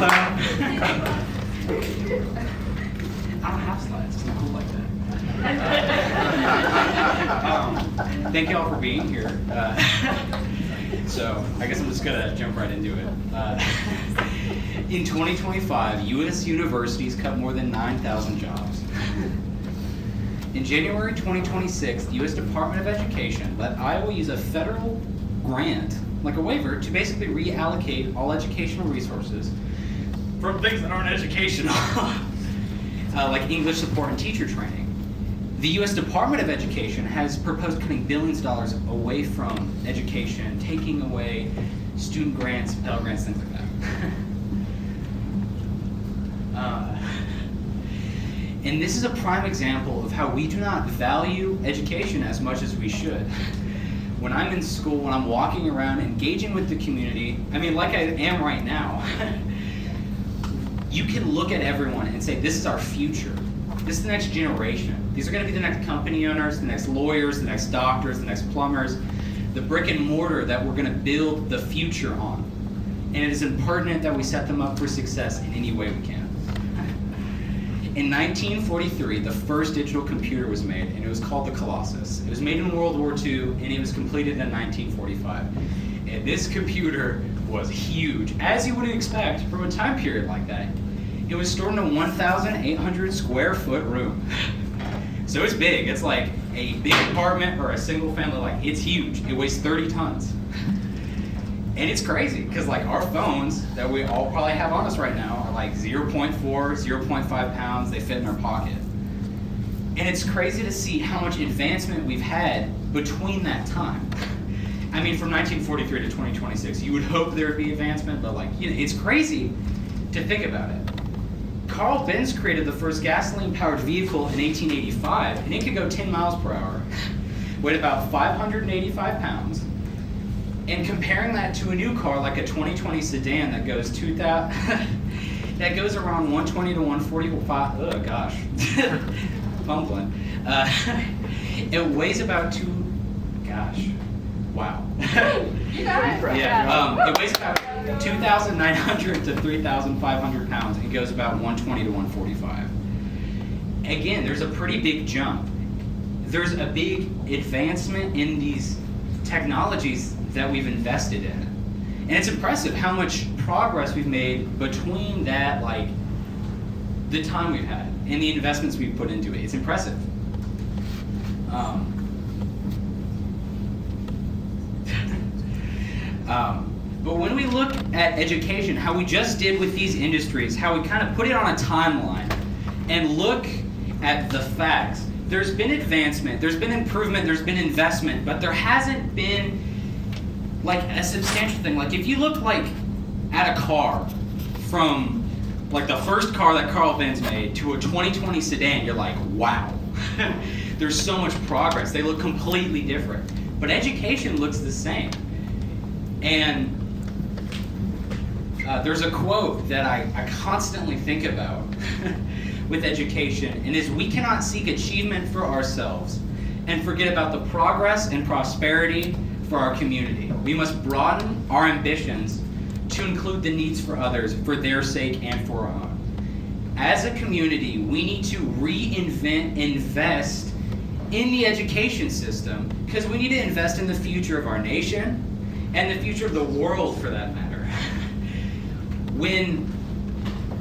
I don't have slides. It's not cool like that. Thank you all for being here. So I guess I'm just gonna jump right into it. In 2025, U.S. universities cut more than 9,000 jobs. In January 2026, the U.S. Department of Education let Iowa use a federal grant, like a waiver, to basically reallocate all educational resources from things that aren't educational, like English support and teacher training. The U.S. Department of Education has proposed cutting billions of dollars away from education, taking away student grants, Pell Grants, things like that. And this is a prime example of how we do not value education as much as we should. When I'm in school, when I'm walking around, engaging with the community, I mean, like I am right now, you can look at everyone and say, this is our future. This is the next generation. These are going to be the next company owners, the next lawyers, the next doctors, the next plumbers, the brick and mortar that we're going to build the future on. And it is impertinent that we set them up for success in any way we can. In 1943, the first digital computer was made, and it was called the Colossus. It was made in World War II, and it was completed in 1945. And this computer was huge, as you would expect from a time period like that. It was stored in a 1,800 square foot room. So it's big. It's like a big apartment or a single family. Like, it's huge. It weighs 30 tons. And it's crazy, because like our phones that we all probably have on us right now are like 0.4, 0.5 pounds. They fit in our pocket. And it's crazy to see how much advancement we've had between that time. I mean, from 1943 to 2026, you would hope there would be advancement, but like, you know, it's crazy to think about it. Carl Benz created the first gasoline-powered vehicle in 1885, and it could go 10 miles per hour, weighed about 585 pounds. And comparing that to a new car, like a 2020 sedan that goes 2,000, that goes around 120 to 145. Oh gosh, fumbling. It weighs about wow. You got it. Yeah. It weighs about 2,900 to 3,500 pounds. It goes about 120 to 145. Again, there's a pretty big jump. There's a big advancement in these technologies that we've invested in. And it's impressive how much progress we've made between that, like, the time we've had and the investments we've put into it. It's impressive. But when we look at education, how we just did with these industries, how we kind of put it on a timeline and look at the facts, there's been advancement, there's been improvement, there's been investment, but there hasn't been like a substantial thing. Like if you look like at a car from like the first car that Carl Benz made to a 2020 sedan, you're like, wow, there's so much progress. They look completely different. But education looks the same. And there's a quote that I constantly think about with education, and is, we cannot seek achievement for ourselves and forget about the progress and prosperity for our community. We must broaden our ambitions to include the needs for others for their sake and for our own. As a community, we need to reinvent, invest in the education system, because we need to invest in the future of our nation and the future of the world, for that matter.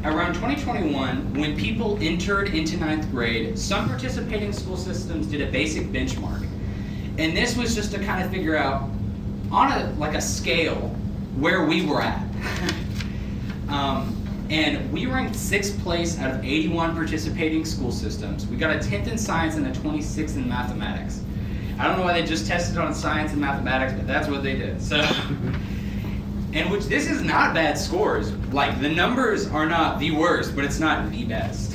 Around 2021, when people entered into 9th grade, some participating school systems did a basic benchmark. And this was just to kind of figure out, on a scale, where we were at. And we ranked 6th place out of 81 participating school systems. We got a 10th in science and a 26th in mathematics. I don't know why they just tested on science and mathematics, but that's what they did. So, and which, this is not bad scores. Like, the numbers are not the worst, but it's not the best.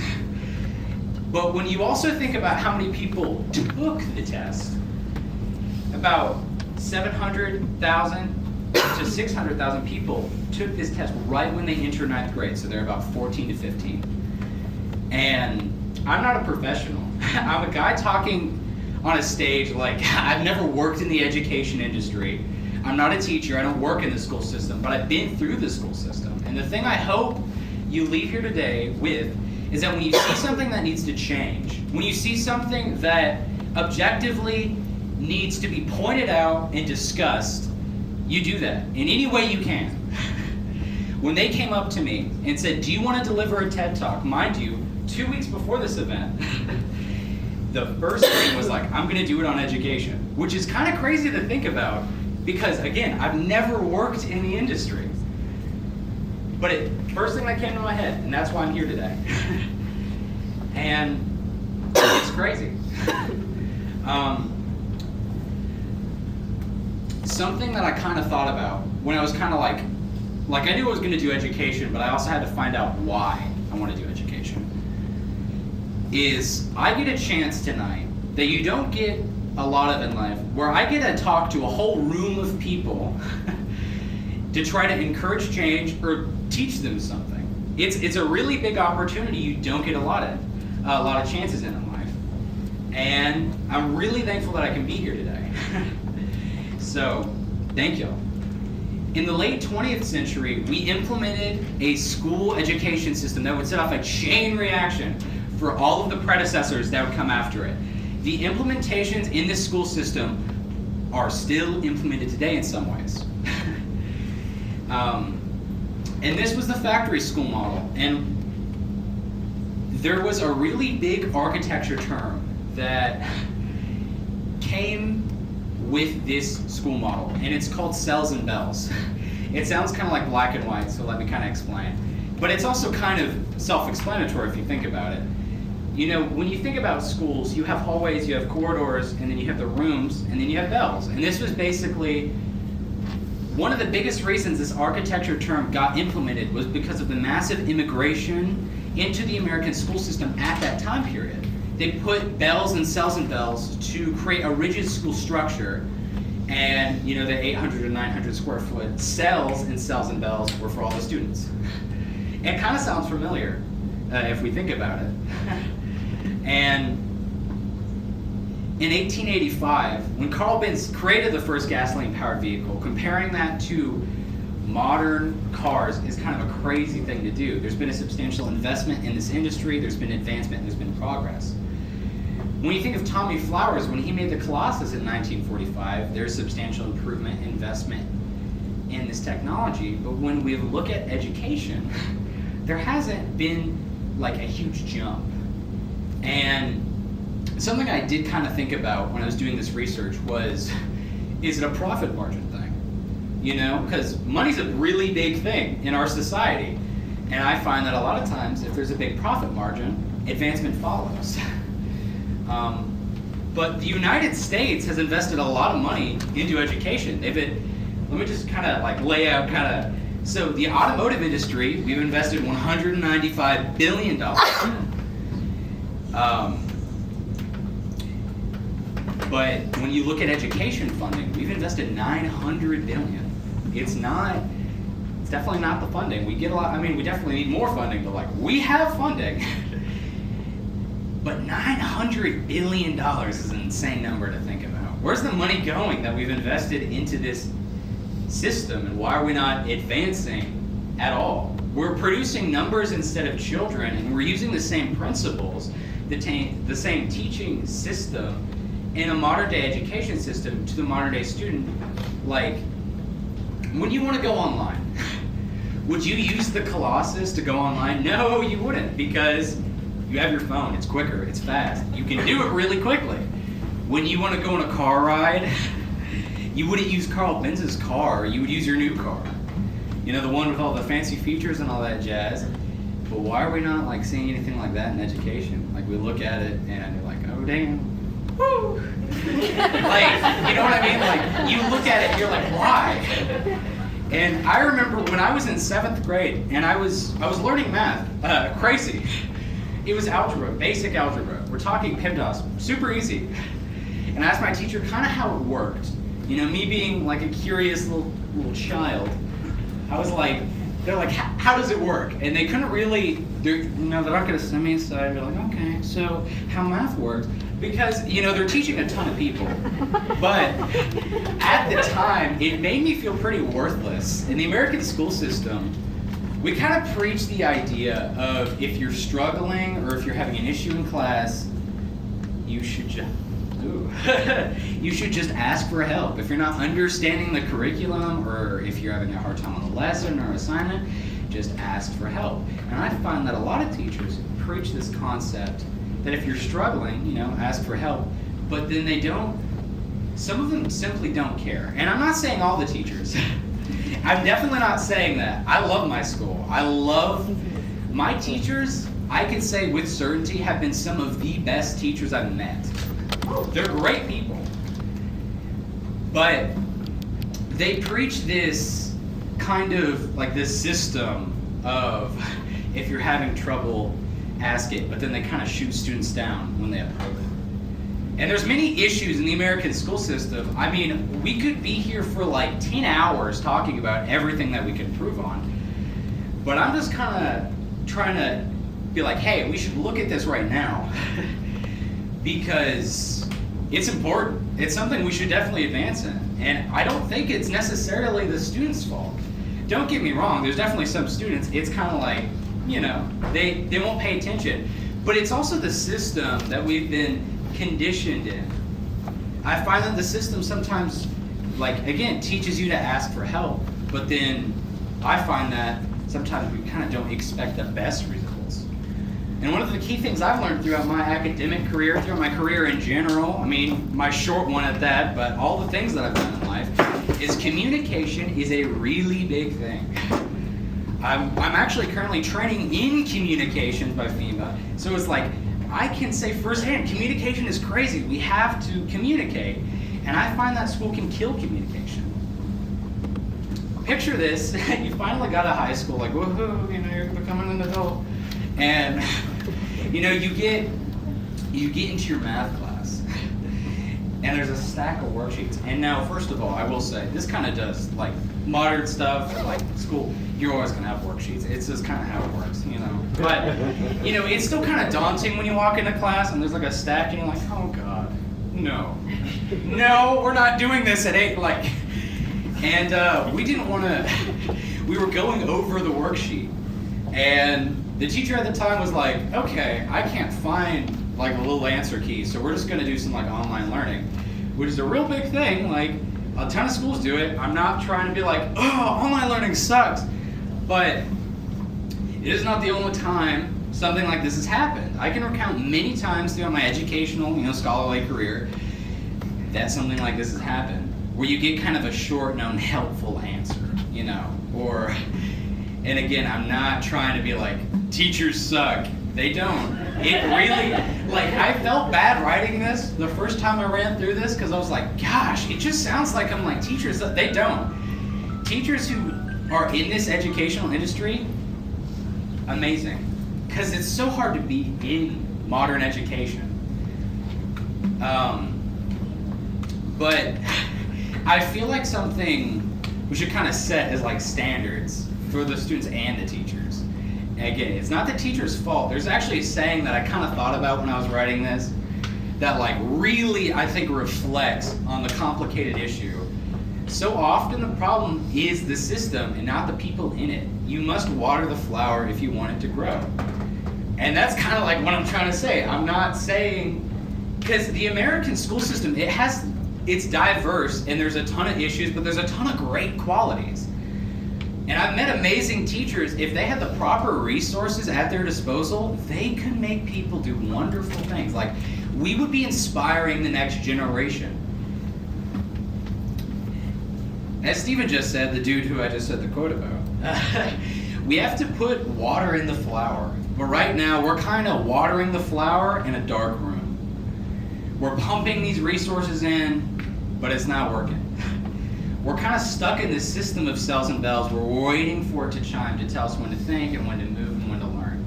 But when you also think about how many people took the test, about 700,000 to 600,000 people took this test right when they entered 9th grade, so they're about 14 to 15. And I'm not a professional. I'm a guy talking on a stage like, I've never worked in the education industry. I'm not a teacher, I don't work in the school system, but I've been through the school system. And the thing I hope you leave here today with is that when you see something that needs to change, when you see something that objectively needs to be pointed out and discussed, you do that in any way you can. When they came up to me and said, do you want to deliver a TED Talk? Mind you, 2 weeks before this event, the first thing was like, I'm going to do it on education, which is kind of crazy to think about because, again, I've never worked in the industry. But first thing that came to my head, and that's why I'm here today. And it's crazy. Something that I kind of thought about when I was kind of like I knew I was going to do education, but I also had to find out why I want to do education, is I get a chance tonight that you don't get a lot of in life, where I get to talk to a whole room of people to try to encourage change or teach them something. It's a really big opportunity you don't get a lot of chances in life. And I'm really thankful that I can be here today. So, thank y'all. In the late 20th century, we implemented a school education system that would set off a chain reaction for all of the predecessors that would come after it. The implementations in this school system are still implemented today in some ways. And this was the factory school model. And there was a really big architecture term that came with this school model, and it's called cells and bells. It sounds kind of like black and white, so let me kind of explain. But it's also kind of self-explanatory if you think about it. You know, when you think about schools, you have hallways, you have corridors, and then you have the rooms, and then you have bells. And this was basically one of the biggest reasons this architecture term got implemented was because of the massive immigration into the American school system at that time period. They put bells and cells and bells to create a rigid school structure, and you know, the 800 or 900 square foot cells and bells were for all the students. It kind of sounds familiar if we think about it. And in 1885, when Carl Benz created the first gasoline-powered vehicle, comparing that to modern cars is kind of a crazy thing to do. There's been a substantial investment in this industry, there's been advancement, there's been progress. When you think of Tommy Flowers, when he made the Colossus in 1945, there's substantial improvement, investment in this technology. But when we look at education, there hasn't been like a huge jump. And something I did kind of think about when I was doing this research was, is it a profit margin thing? You know, because money's a really big thing in our society. And I find that a lot of times, if there's a big profit margin, advancement follows. But the United States has invested a lot of money into education. Let me just kind of like lay out so the automotive industry, we've invested $195 billion. But when you look at education funding, we've invested $900 billion. It's definitely not the funding. We get a lot, we definitely need more funding, but we have funding. But $900 billion is an insane number to think about. Where's the money going that we've invested into this system, and why are we not advancing at all? We're producing numbers instead of children, and we're using the same principles, the same teaching system in a modern day education system to the modern day student. Like, when you want to go online, would you use the Colossus to go online? No, you wouldn't, because you have your phone, it's quicker, it's fast. You can do it really quickly. When you want to go on a car ride, you wouldn't use Carl Benz's car, you would use your new car. You know, the one with all the fancy features and all that jazz. But why are we not seeing anything like that in education? We look at it and you're like, oh damn, woo! You know what I mean? You look at it and you're like, why? And I remember when I was in 7th grade and I was learning math, crazy. It was algebra, basic algebra. We're talking PEMDAS, super easy. And I asked my teacher kind of how it worked. You know, me being a curious little child, I was like, they're like, how does it work? And they couldn't really, they're not going to send me aside. They're like, okay, so how math works? Because, they're teaching a ton of people. But at the time, it made me feel pretty worthless. In the American school system, we kind of preach the idea of if you're struggling or if you're having an issue in class, you should just you should just ask for help. If you're not understanding the curriculum, or if you're having a hard time on a lesson or assignment, just ask for help. And I find that a lot of teachers preach this concept that if you're struggling, you know, ask for help, but then they don't, some of them simply don't care. And I'm not saying all the teachers. I'm definitely not saying that. I love my school. I love my teachers. I can say with certainty have been some of the best teachers I've met. They're great people. But they preach this kind of like this system of if you're having trouble, ask it, but then they kind of shoot students down when they approach it. And there's many issues in the American school system. I mean, we could be here for like 10 hours talking about everything that we can improve on. But I'm just kind of trying to be like, hey, we should look at this right now. Because it's important. It's something we should definitely advance in. And I don't think it's necessarily the students' fault. Don't get me wrong, there's definitely some students, it's kind of like, you know, they won't pay attention. But it's also the system that we've been conditioned in. I find that the system sometimes, like, again, teaches you to ask for help, but then I find that sometimes we kind of don't expect the best results. And one of the key things I've learned throughout my academic career, throughout my career in general, I mean, my short one at that, but all the things that I've done in life, is communication is a really big thing. I'm actually currently training in communication by FEMA, so it's like, I can say firsthand, communication is crazy. We have to communicate. And I find that school can kill communication. Picture this, you finally got to high school, like, woohoo, you know, you're becoming an adult. And, you know, you get into your math class, and there's a stack of worksheets. And now, first of all, I will say, this kind of does, like, modern stuff, like school, you're always going to have worksheets. It's just kind of how it works, you know. But, you know, it's still kind of daunting when you walk into class and there's like a stack and you're like, oh God, no. No, we're not doing this at 8, like. And we didn't want to, we were going over the worksheet. And the teacher at the time was like, okay, I can't find like a little answer key, so we're just going to do some like online learning, which is a real big thing. Like, a ton of schools do it. I'm not trying to be like, oh, online learning sucks. But it is not the only time something like this has happened. I can recount many times throughout my educational, you know, scholarly career that something like this has happened, where you get kind of a short, known, helpful answer, you know, or, and again, I'm not trying to be like, teachers suck. They don't. It really, like, I felt bad writing this the first time I ran through this, because I was like, gosh, it just sounds like I'm like, teachers, they don't. Teachers who are in this educational industry, amazing. Because it's so hard to be in modern education. But I feel like something we should kind of set as like standards for the students and the teachers. Again, it's not the teacher's fault. There's actually a saying that I kind of thought about when I was writing this that like really I think reflects on the complicated issue. So often the problem is the system and not the people in it. You must water the flower if you want it to grow. And that's kind of like what I'm trying to say. I'm not saying, because the American school system, it's diverse and there's a ton of issues, but there's a ton of great qualities. And I've met amazing teachers. If they had the proper resources at their disposal, they could make people do wonderful things. Like, we would be inspiring the next generation. As Stephen just said, the dude who I just said the quote about, we have to put water in the flower. But right now, we're kind of watering the flower in a dark room. We're pumping these resources in, but it's not working. We're kind of stuck in this system of cells and bells. We're waiting for it to chime to tell us when to think and when to move and when to learn.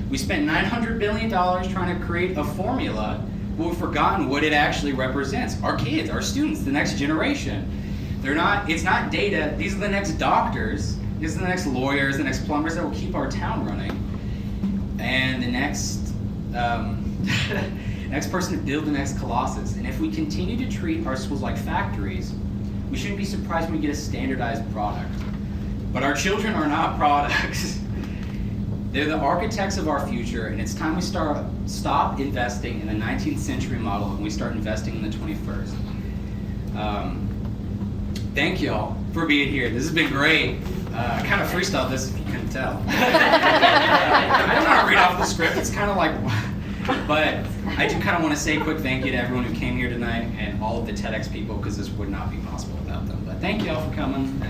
We spent $900 billion trying to create a formula, but we've forgotten what it actually represents. Our kids, our students, the next generation. It's not data. These are the next doctors. These are the next lawyers, the next plumbers that will keep our town running. And the next, next person to build the next Colossus. And if we continue to treat our schools like factories, we shouldn't be surprised when we get a standardized product. But our children are not products. They're the architects of our future, and it's time we stop investing in the 19th century model and we start investing in the 21st. Thank y'all for being here. This has been great. I kind of freestyled this if you couldn't tell. I don't want to read off the script. It's kind of like, but I do kind of want to say a quick thank you to everyone who came here tonight and all of the TEDx people, because this would not be possible without them. But thank y'all for coming.